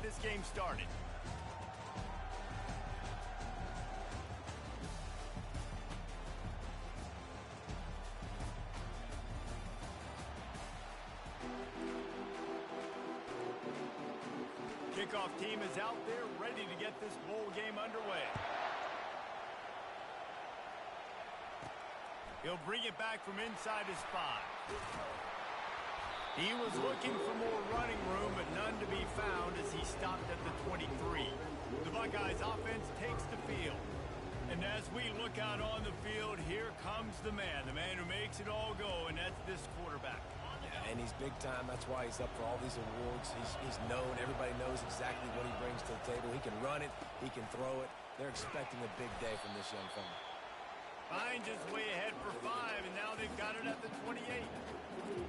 this game started. Kickoff team is out there ready to get this bowl game underway. He'll bring it back from inside his 5. He was looking for more running room, but none to be found as he stopped at the 23. The Buckeyes offense takes the field. And as we look out on the field, here comes the man who makes it all go, and that's this quarterback. Yeah, and he's big time. That's why he's up for all these awards. He's known. Everybody knows exactly what he brings to the table. He can run it. He can throw it. They're expecting a big day from this young fella. Finds his way ahead for 5, and now they've got it at the 28.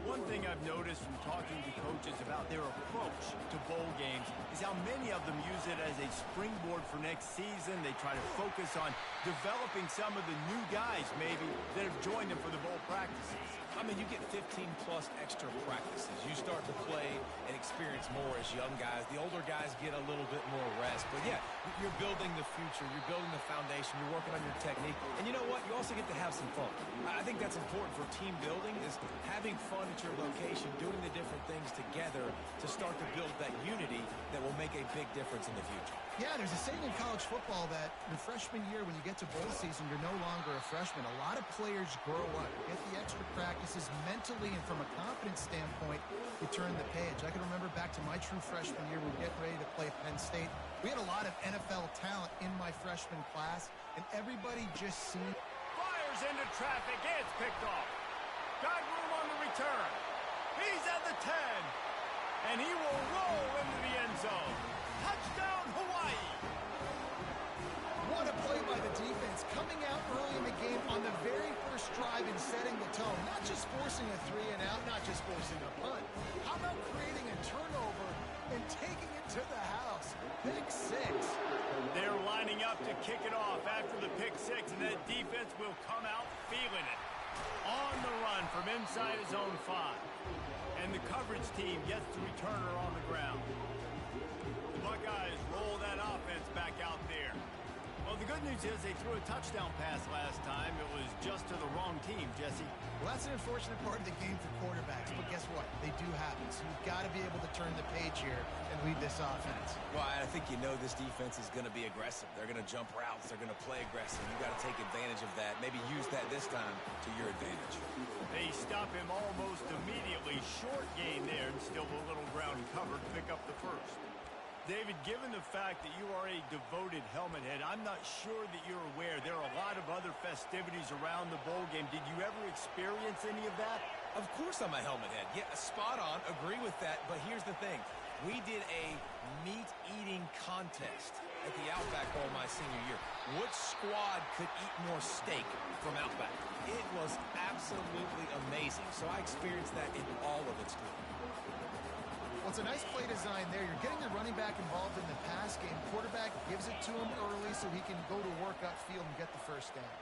One thing I've noticed from talking to coaches about their approach to bowl games is how many of them use it as a springboard for next season. They try to focus on developing some of the new guys, maybe, that have joined them for the bowl practices. I mean, you get 15-plus extra practices. You start to play and experience more as young guys. The older guys get a little bit more rest. But, yeah, you're building the future. You're building the foundation. You're working on your technique. And you know what? You also get to have some fun. I think that's important for team building, is having fun at your location, doing the different things together to start to build that unity that will make a big difference in the future. Yeah, there's a saying in college football that your freshman year, when you get to bowl season, you're no longer a freshman. A lot of players grow up, get the extra practices mentally, and from a confidence standpoint, you turn the page. I can remember back to my true freshman year, we were getting ready to play Penn State. We had a lot of NFL talent in my freshman class, and everybody just seemed... Fires into traffic, it's picked off. Got room on the return. He's at the 10, and he will roll into the end zone. Touchdown, Hawaii! What a play by the defense, coming out early in the game on the very first drive and setting the tone. Not just forcing a 3-and-out, not just forcing a punt. How about creating a turnover and taking it to the house? Pick 6. They're lining up to kick it off after the pick 6, and that defense will come out feeling it. On the run from inside his own 5. And the coverage team gets the returner on the ground. The Buckeyes roll that offense back out there. Well, the good news is they threw a touchdown pass last time. It was just to the wrong team, Jesse. Well, that's an unfortunate part of the game for quarterbacks, but guess what? They do happen, so you've got to be able to turn the page here and lead this offense. Well, I think you know this defense is going to be aggressive. They're going to jump routes. They're going to play aggressive. You've got to take advantage of that. Maybe use that this time to your advantage. They stop him almost immediately. Short gain there, and still a little ground covered to pick up the first. David, given the fact that you are a devoted helmet head, I'm not sure that you're aware there are a lot of other festivities around the bowl game. Did you ever experience any of that? Of course I'm a helmet head. Yeah, spot on. Agree with that. But here's the thing. We did a meat-eating contest at the Outback Bowl my senior year. Which squad could eat more steak from Outback? It was absolutely amazing. So I experienced that in all of its glory. Well, it's a nice play design there. You're getting the running back involved in the pass game. Quarterback gives it to him early so he can go to work upfield and get the first down.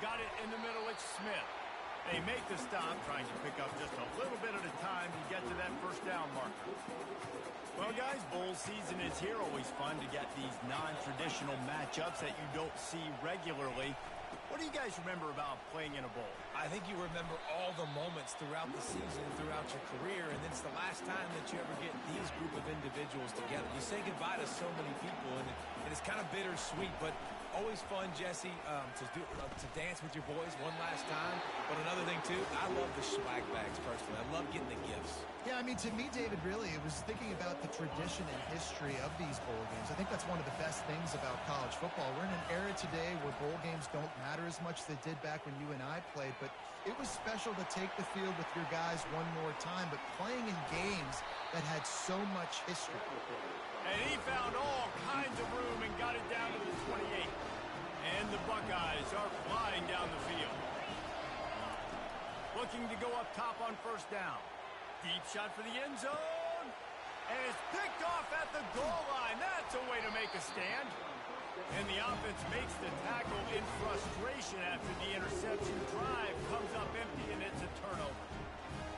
Got it in the middle. It's Smith. They make the stop, trying to pick up just a little bit at a time to get to that first down marker. Well, guys, bowl season is here. Always fun to get these non-traditional matchups that you don't see regularly. What do you guys remember about playing in a bowl? I think you remember all the moments throughout the season, throughout your career, and it's the last time that you ever get these group of individuals together. You say goodbye to so many people, and it's kind of bittersweet, but always fun, Jesse, to dance with your boys one last time. But another thing, too, I love the swag bags, personally. I love getting the gifts. Yeah, I mean, to me, David, really, it was thinking about the tradition and history of these bowl games. I think that's one of the best things about college football. We're in an era today where bowl games don't matter as much as they did back when you and I played, but it was special to take the field with your guys one more time, but playing in games that had so much history. And he found all kinds of room and got it down to the 28. And the Buckeyes are flying down the field. Looking to go up top on first down. Deep shot for the end zone. And it's picked off at the goal line. That's a way to make a stand. And the offense makes the tackle in frustration after the interception. Drive comes up empty, and it's a turnover.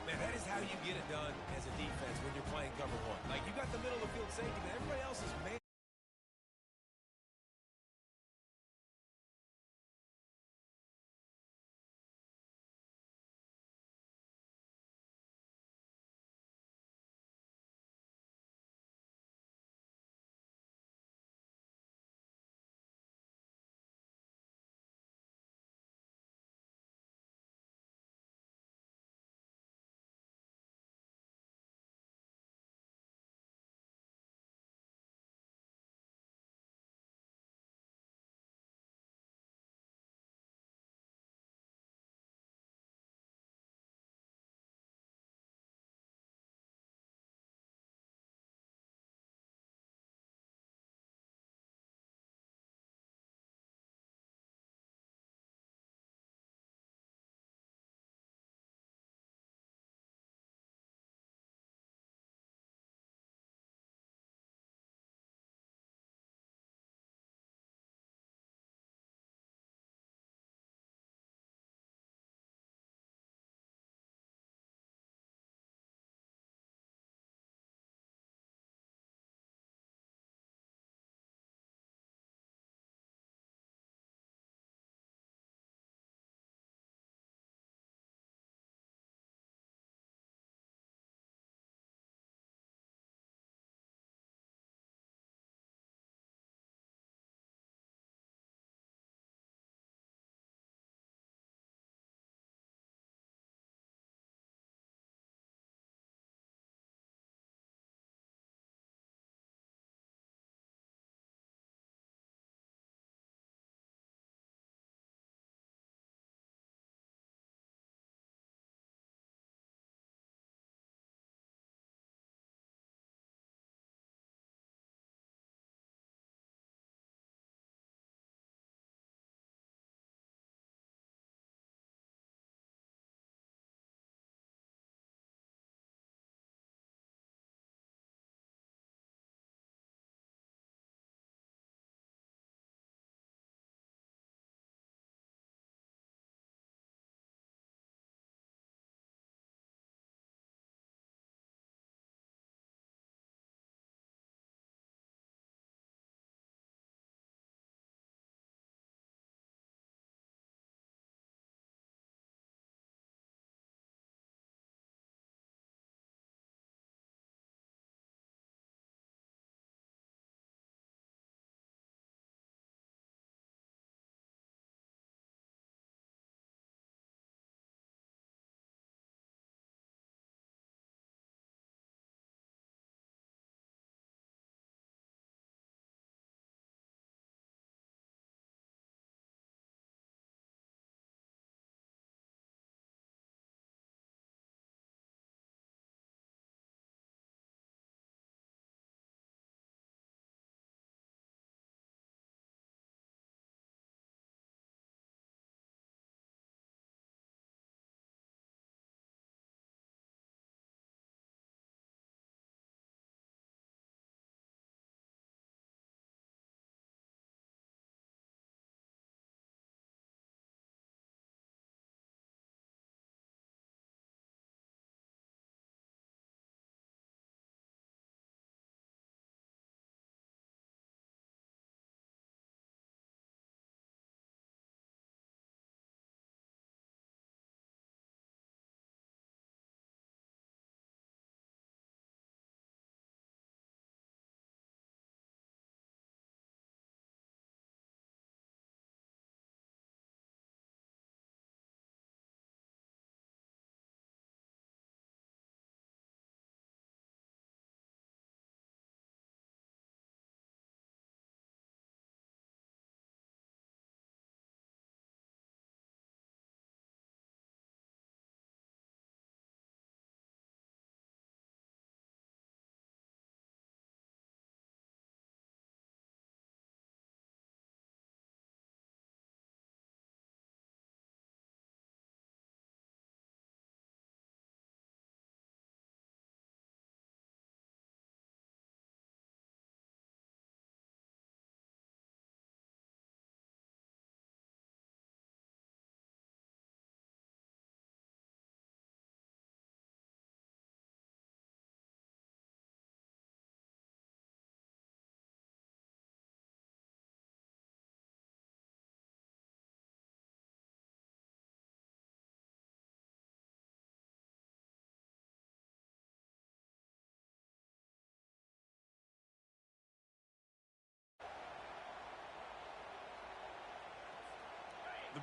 Man, that is how you get it done as a defense when you're playing cover one. Like, you got the middle of the field safety, but everybody else is man.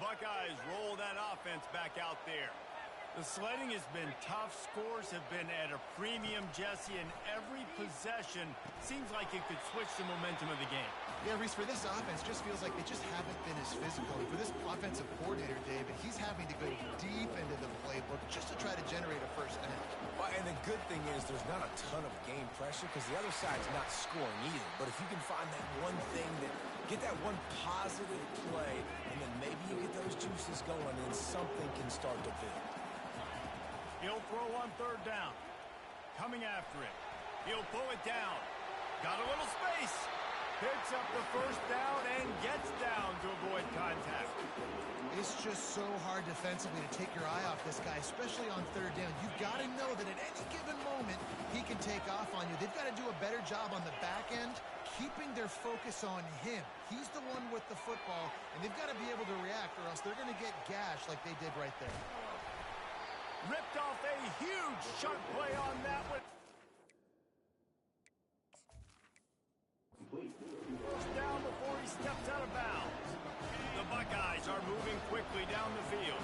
Buckeyes roll that offense back out there. The sledding has been tough. Scores have been at a premium, Jesse, and every possession seems like it could switch the momentum of the game. Yeah, Reese, for this offense, just feels like they just haven't been as physical. And for this offensive coordinator, David, he's having to go deep into the playbook just to try to generate a first down. Well, and the good thing is there's not a ton of game pressure because the other side's not scoring either. But if you can find that one thing get that one positive play, and then maybe you get those juices going, and something can start to build. He'll throw on third down. Coming after it. He'll pull it down. Got a little space. Picks up the first down and gets down to avoid contact. It's just so hard defensively to take your eye off this guy, especially on third down. You've got to know that at any given moment, he can take off on you. They've got to do a better job on the back end, keeping their focus on him. He's the one with the football, and they've got to be able to react, or else they're going to get gashed like they did right there. Ripped off a huge chunk play on that one. First down before he steps out of bounds. The Buckeyes are moving quickly down the field.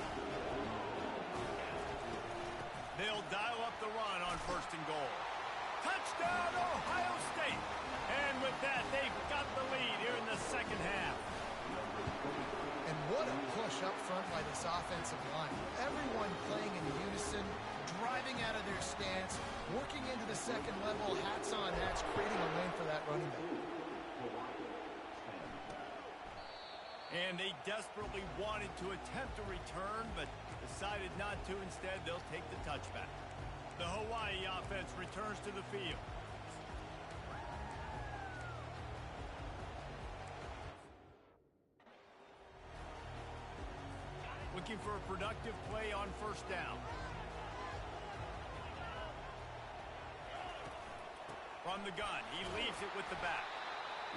They'll dial up the run on first and goal. Touchdown, Ohio State! And with that, they've got the lead here in the second half. And what a push up front by this offensive line. Everyone playing in unison, driving out of their stance, working into the second level, hats on hats, creating a lane for that running back. And they desperately wanted to attempt a return, but decided not to. Instead, they'll take the touchback. The Hawaii offense returns to the field. Looking for a productive play on first down. From the gun, he leaves it with the back.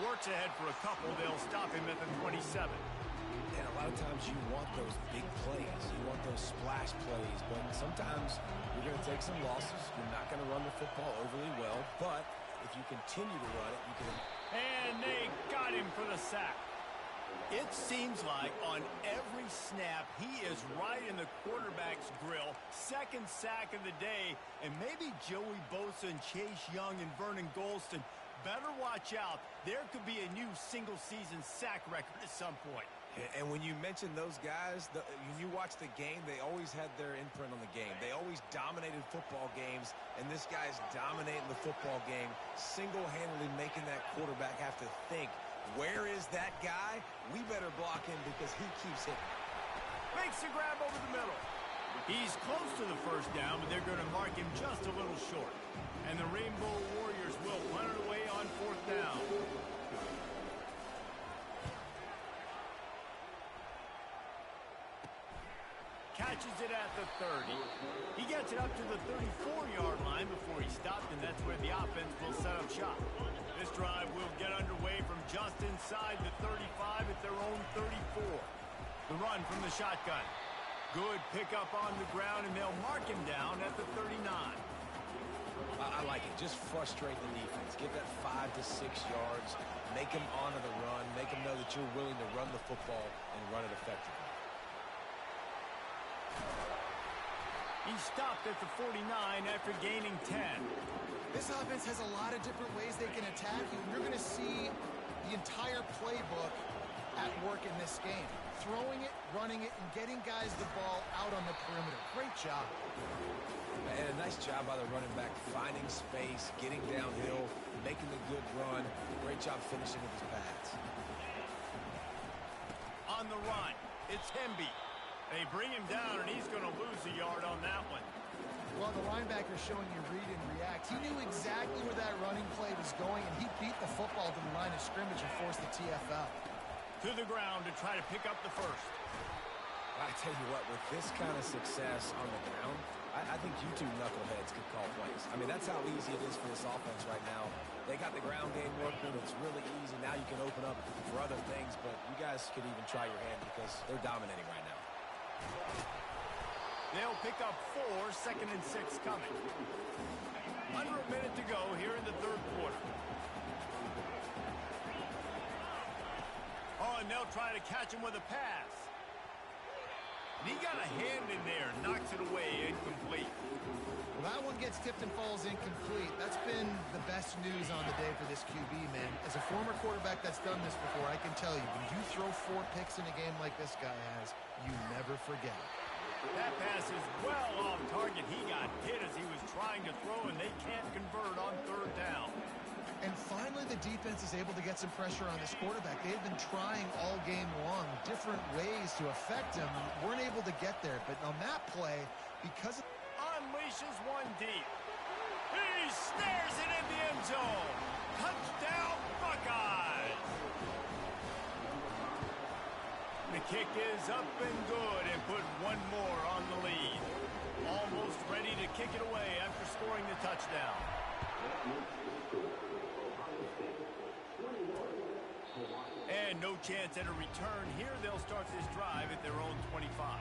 Works ahead for a couple. They'll stop him at the 27. And a lot of times you want those big plays. You want those splash plays. But sometimes you're going to take some losses. You're not going to run the football overly well. But if you continue to run it, you can... And they got him for the sack. It seems like on every snap, he is right in the quarterback's grill. Second sack of the day. And maybe Joey Bosa and Chase Young and Vernon Golston better watch out. There could be a new single-season sack record at some point. And when you mention those guys, when you watch the game, they always had their imprint on the game. They always dominated football games, and this guy's dominating the football game, single-handedly making that quarterback have to think, where is that guy? We better block him because he keeps hitting. Makes the grab over the middle. He's close to the first down, but they're going to mark him just a little short. And the Rainbow Warriors will punt it away on fourth down. Catches it at the 30. He gets it up to the 34-yard line before he stopped, and that's where the offense will set up shop. This drive will get underway from just inside the 35 at their own 34. The run from the shotgun. Good pickup on the ground, and they'll mark him down at the 39. I like it. Just frustrate the defense. Get that 5 to 6 yards. Make them honor the run. Make them know that you're willing to run the football and run it effectively. He stopped at the 49 after gaining 10. This offense has a lot of different ways they can attack you. You're going to see the entire playbook at work in this game. Throwing it, running it, and getting guys the ball out on the perimeter. Great job. And a nice job by the running back, finding space, getting downhill, making the good run. Great job finishing with his pads. On the run, it's Hemby. They bring him down, and he's going to lose a yard on that one. Well, the linebacker showing you read and react. He knew exactly where that running play was going, and he beat the football to the line of scrimmage and forced the TFL. To the ground to try to pick up the first. I tell you what, with this kind of success on the ground, I think you two knuckleheads could call plays. I mean, that's how easy it is for this offense right now. They got the ground game working. It's really easy. Now you can open up for other things, but you guys could even try your hand because they're dominating right now. They'll pick up 4, second and 6 coming. Under a minute to go here in the third quarter. Oh, and they'll try to catch him with a pass. And he got a hand in there, knocks it away, incomplete. Well, that one gets tipped and falls incomplete. That's been the best news on the day for this QB, man. As a former quarterback that's done this before, I can tell you, when you throw 4 picks in a game like this guy has, you never forget it. That pass is well off target. He got hit as he was trying to throw, and they can't convert on 3rd down. And finally, the defense is able to get some pressure on this quarterback. They've been trying all game long different ways to affect him. Weren't able to get there. But on that play, because of... Unleashes one deep. He snares it in the end zone. Touchdown, Buckeyes. The kick is up and good and put one more on the lead. Almost ready to kick it away after scoring the touchdown. And no chance at a return here. They'll start this drive at their own 25.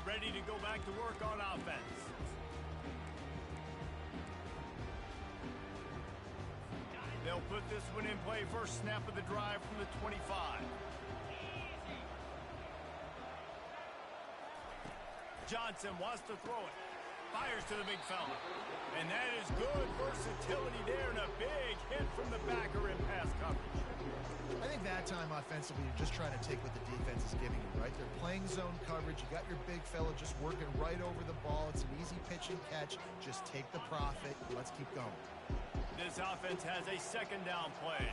Ready to go back to work on offense. They'll put this one in play. First snap of the drive from the 25. Johnson wants to throw it. Fires to the big fella. And that is good versatility there, and a big hit from the backer in pass coverage. I think that time offensively, you're just trying to take what the defense is giving you, right? They're playing zone coverage. You got your big fella just working right over the ball. It's an easy pitch and catch. Just take the profit. Let's keep going. This offense has a 2nd down play.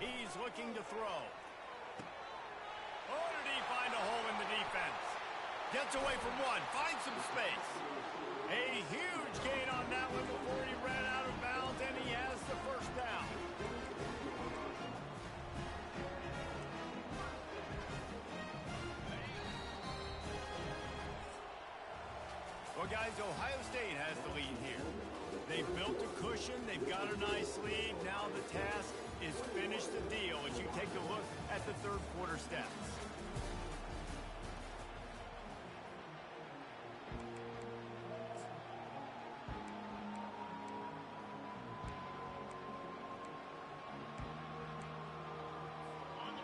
He's looking to throw. Oh, did he find a hole in the defense? Gets away from one. Finds some space. A huge gain on that one before he ran out of bounds, and he has the 1st down. Well, guys, Ohio State has the lead here. They've built a cushion. They've got a nice lead. Now the task is finish the deal as you take a look at the 3rd quarter stats.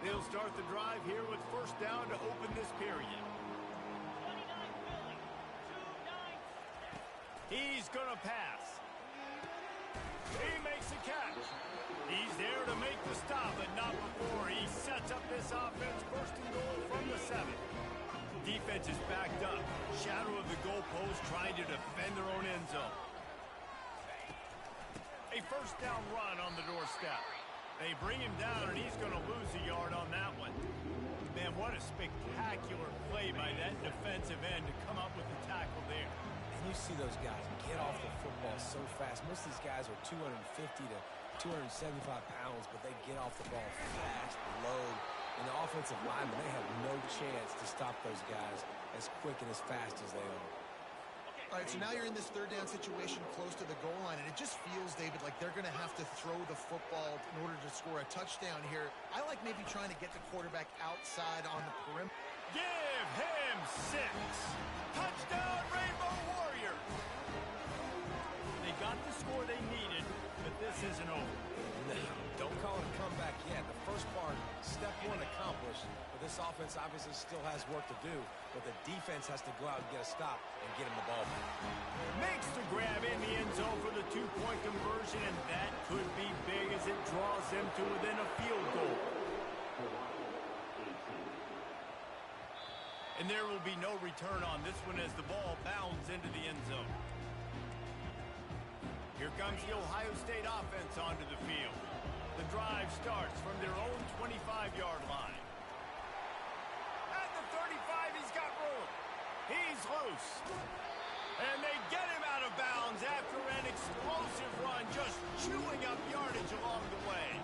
They'll start the drive here with 1st down to open this period. He's going to pass. He makes a catch. He's there to make the stop, but not before. He sets up this offense 1st and goal from the 7. Defense is backed up. Shadow of the goalpost trying to defend their own end zone. A 1st down run on the doorstep. They bring him down, and he's going to lose a yard on that one. Man, what a spectacular play by that defensive end to come up with the tackle there. And you see those guys get off the football so fast. Most of these guys are 250 to 275 pounds, but they get off the ball fast, low. And the offensive linemen, they have no chance to stop those guys as quick and as fast as they are. All right, so now you're in this third down situation close to the goal line, and it just feels, David, like they're going to have to throw the football in order to score a touchdown here. I like maybe trying to get the quarterback outside on the perimeter. Give him 6. Touchdown, Rainbow Warriors. They got the score they needed, but this isn't over. No, don't call it a comeback yet. The first part, step 1 accomplished, but this offense obviously still has work to do, but the defense has to go out and get a stop and get him the ball back. Makes the grab in the end zone for the 2-point conversion, and that could be big as it draws them to within a field goal. And there will be no return on this one as the ball bounds into the end zone. Here comes the Ohio State offense onto the field. The drive starts from their own 25-yard line. At the 35, he's got room. He's loose. And they get him out of bounds after an explosive run, just chewing up yardage along the way.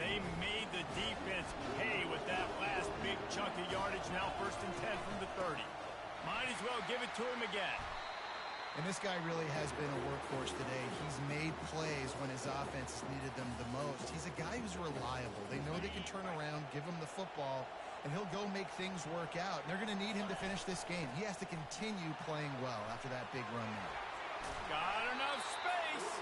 They made the defense pay with that last big chunk of yardage. Now 1st and 10 from the 30. Might as well give it to him again. And this guy really has been a workhorse today. He's made plays when his offense needed them the most. He's a guy who's reliable. They know they can turn around, give him the football, and he'll go make things work out. And they're going to need him to finish this game. He has to continue playing well after that big run there. Got enough space.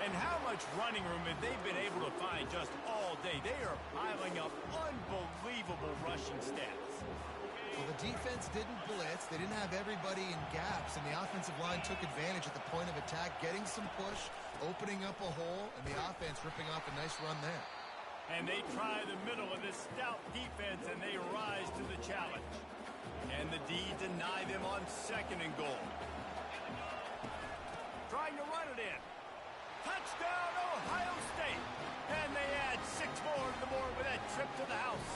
And how much running room have they been able to find just all day? They are piling up unbelievable rushing stats. Well, the defense didn't blitz. They didn't have everybody in gaps, and the offensive line took advantage at the point of attack, getting some push, opening up a hole, and the offense ripping off a nice run there. And they try the middle of this stout defense, and they rise to the challenge. And the D deny them on 2nd and goal. Trying to run it in. Touchdown, Ohio State. And they add 6 more to the board with that trip to the house.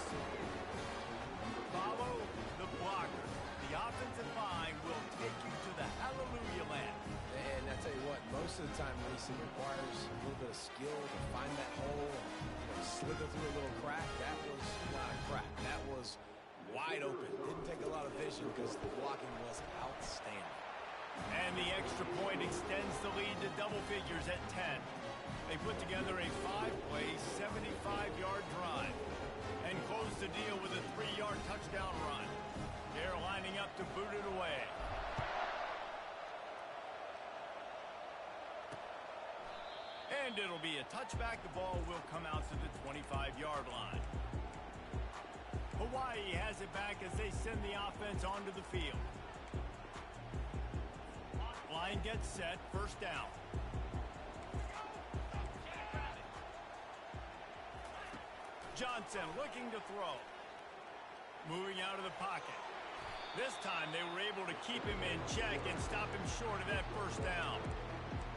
Follow the blocker. The offensive line will take you to the hallelujah land. And I tell you what, most of the time, Reese, it requires a little bit of skill to find that hole and slither through a little crack. That was not a crack. That was wide open. Didn't take a lot of vision because the blocking was outstanding. And the extra point extends the lead to double figures at 10. They put together a 5-play, 75-yard drive and close the deal with a 3-yard touchdown run. They're lining up to boot it away. And it'll be a touchback. The ball will come out to the 25-yard line. Hawaii has it back as they send the offense onto the field. Line gets set, 1st down. Johnson looking to throw. Moving out of the pocket. This time they were able to keep him in check and stop him short of that 1st down.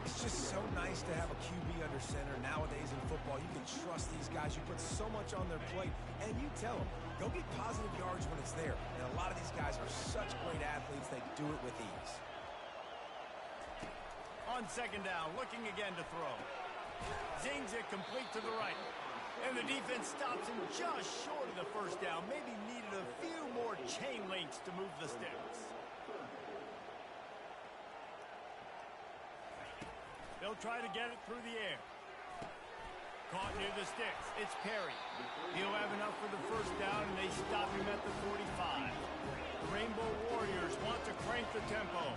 It's just so nice to have a QB under center. Nowadays in football, you can trust these guys. You put so much on their plate, and you tell them, go get positive yards when it's there. And a lot of these guys are such great athletes, they do it with ease. On 2nd down, looking again to throw. Zings it complete to the right. And the defense stops him just short of the 1st down. Maybe needed a few more chain links to move the sticks. They'll try to get it through the air. Caught near the sticks. It's Perry. He'll have enough for the 1st down, and they stop him at the 45. The Rainbow Warriors want to crank the tempo.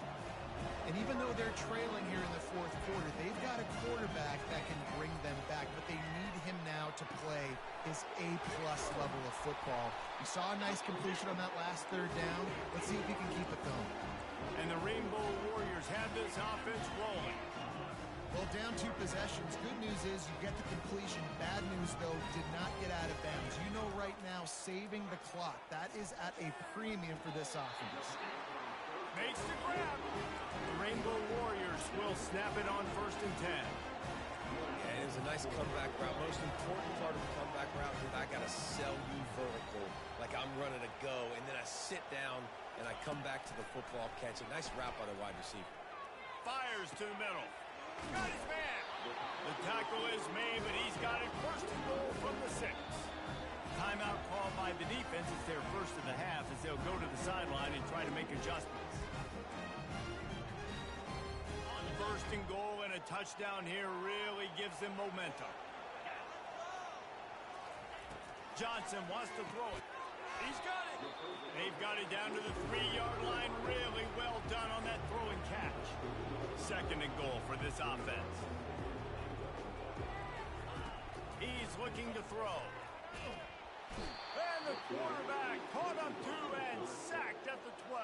And even though they're trailing here in the 4th quarter, they've got a quarterback that can bring them back, but they need him now to play his A-plus level of football. We saw a nice completion on that last 3rd down. Let's see if he can keep it going. And the Rainbow Warriors have this offense rolling. Well, down 2 possessions. Good news is you get the completion. Bad news, though, did not get out of bounds. You know right now, saving the clock, that is at a premium for this offense. Makes the grab. The Rainbow Warriors will snap it on 1st and 10. And is a nice comeback route. Most important part of the comeback route is I got to sell you vertical, like I'm running a go, and then I sit down and I come back to the football, catch it. Nice route by the wide receiver. Fires to the middle. Got his man. The tackle is made, but he's got it first and goal from the 6. Timeout called by the defense. It's their first of the half as they'll go to the sideline and try to make adjustments. First and goal and a touchdown here really gives them momentum. Johnson wants to throw it. He's got it. They've got it down to the 3-yard line. Really well done on that throw and catch. Second and goal for this offense. He's looking to throw. And the quarterback caught up to and sacked at the 12.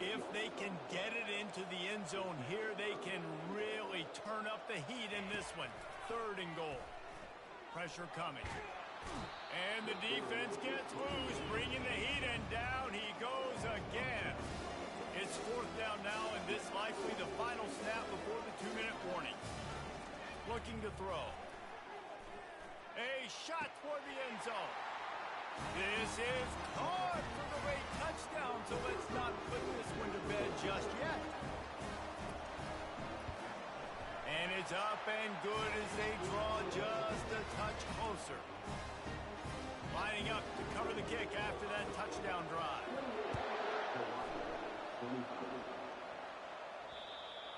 If they can get it into the end zone here, they can really turn up the heat in this one. Third and goal. Pressure coming. And the defense gets loose, bringing the heat, and down he goes again. It's 4th down now, and this likely the final snap before the 2-minute warning. Looking to throw. A shot toward the end zone. This is caught for the late touchdown, so let's not put this one to bed just yet. And it's up and good as they draw just a touch closer. Lining up to cover the kick after that touchdown drive.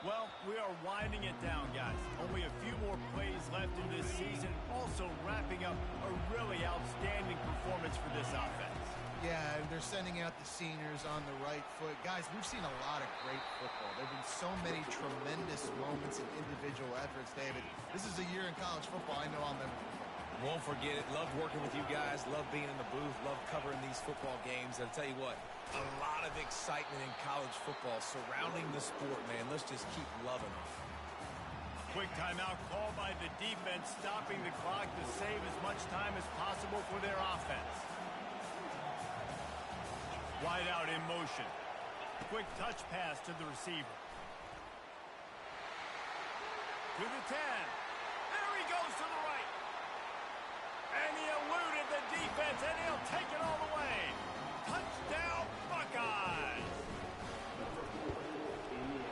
Well, we are winding it down, guys. Only a few more plays left in this season. Also wrapping up a really outstanding performance for this offense. Yeah, and they're sending out the seniors on the right foot. Guys, we've seen a lot of great football. There have been so many tremendous moments and individual efforts, David. This is a year in college football I know I'll never forget. Won't forget it. Loved working with you guys. Loved being in the booth. Loved covering these football games. I'll tell you what, a lot of excitement in college football surrounding the sport, man. Let's just keep loving it. Quick timeout called by the defense, stopping the clock to save as much time as possible for their offense. Wide out in motion. Quick touch pass to the receiver. To the 10. There he goes to the right. And he eluded the defense, and he'll take it all the way. Touchdown, Buckeyes!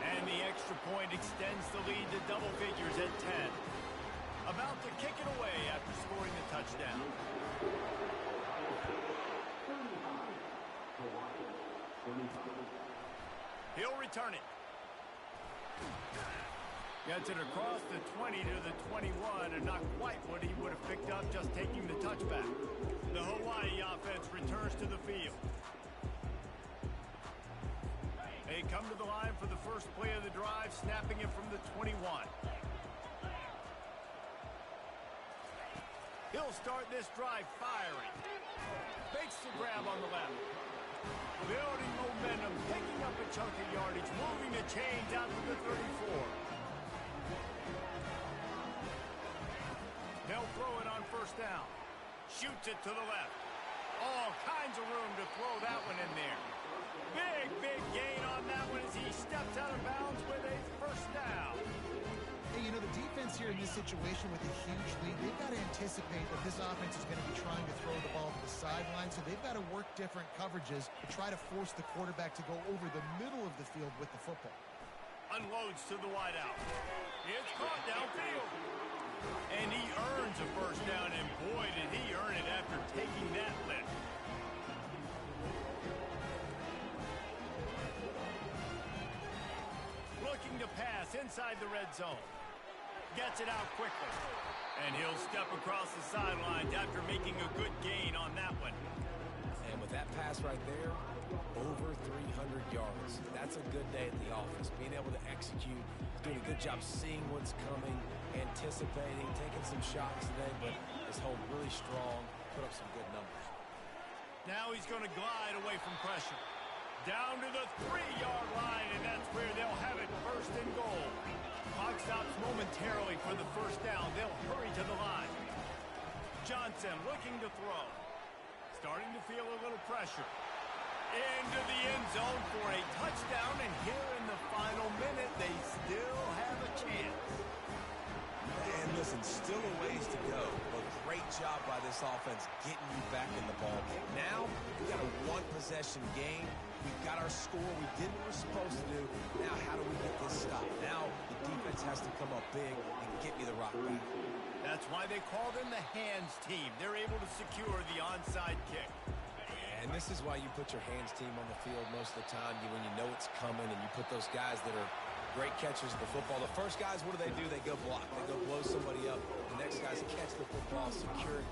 And the extra point extends the lead to double figures at 10. About to kick it away after scoring the touchdown. He'll return it. Gets it across the 20 to the 21, and not quite what he would have picked up just taking the touchback. The Hawaii offense returns to the field. They come to the line for the first play of the drive, snapping it from the 21. He'll start this drive firing. Fakes the grab on the left. Building momentum, picking up a chunk of yardage, moving the chains out to the 34. They'll throw it on first down. Shoots it to the left. All kinds of room to throw that one in there. Big gain on that one as he steps out of bounds with a first down. Hey, you know, the defense here in this situation with a huge lead, they've got to anticipate that this offense is going to be trying to throw the ball to the sideline, so they've got to work different coverages to try to force the quarterback to go over the middle of the field with the football. Unloads to the wideout. It's caught downfield. And he earns a first down, and boy, did he earn it after taking that lift. Looking to pass inside the red zone. Gets it out quickly. And he'll step across the sidelines after making a good gain on that one. And with that pass right there, over 300 yards. That's a good day at the office. Being able to execute, doing a good job seeing what's coming, anticipating, taking some shots today, but is held really strong, put up some good numbers. Now he's going to glide away from pressure. Down to the 3-yard line, and that's where they'll have it first and goal. Clock stops momentarily for the first down. They'll hurry to the line. Johnson looking to throw. Starting to feel a little pressure. Into the end zone for a touchdown, and here in the final minute, they still have a chance. And listen, job by this offense getting you back in the ball game. Now, we got a one-possession game. We've got our score. We did what we're supposed to do. Now, how do we get this stopped? Now, the defense has to come up big and get me the rock back. That's why they call them the hands team. They're able to secure the onside kick. And this is why you put your hands team on the field most of the time when you know it's coming, and you put those guys that are great catchers of the football. The first guys, what do? They go block. They go blow somebody up. The next guys catch the football, secure it.